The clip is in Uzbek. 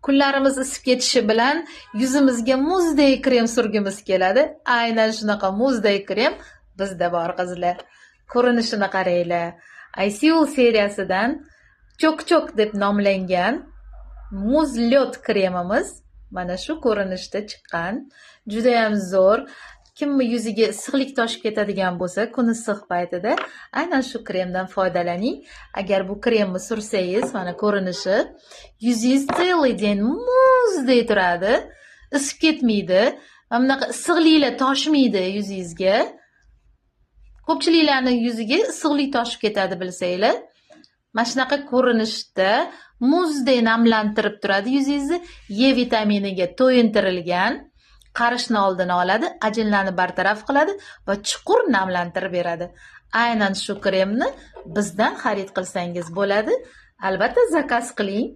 Kunlarimiz isib ketishi bilan yuzimizga muzdek krem surgimiz keladi. Aynan shunaqa muzdek krem bizda bor qizlar. Ko'rinishini qaranglar. ICU seriyasidan cho'k-cho'k deb nomlangan muz lyot kremimiz mana shu ko'rinishda chiqqan. Juda ham zo'r. Kimni yuziga issiqlik toshib ketadigan bo'lsa, kun issiq paytida aynan shu kremdan foydalaning. Agar bu kremni sursangiz, mana ko'rinishi, yuzingiz целый день muzdek turadi, isib ketmaydi. Mana bunaqa issiqliklar toshmaydi yuzingizga. Ko'pchiliklarning yuziga issiqlik toshib ketadi bilsanglar. Mana shunaqa ko'rinishda muzdek namlantirib turadi yuzingizni. E vitaminiga to'yintirilgan. Qarishni oldini oladi, ajinlarni bartaraf qiladi va chuqur namlantirib beradi. Aynan shu kremni bizdan xarid qilsangiz bo'ladi. Albatta zakaz qiling.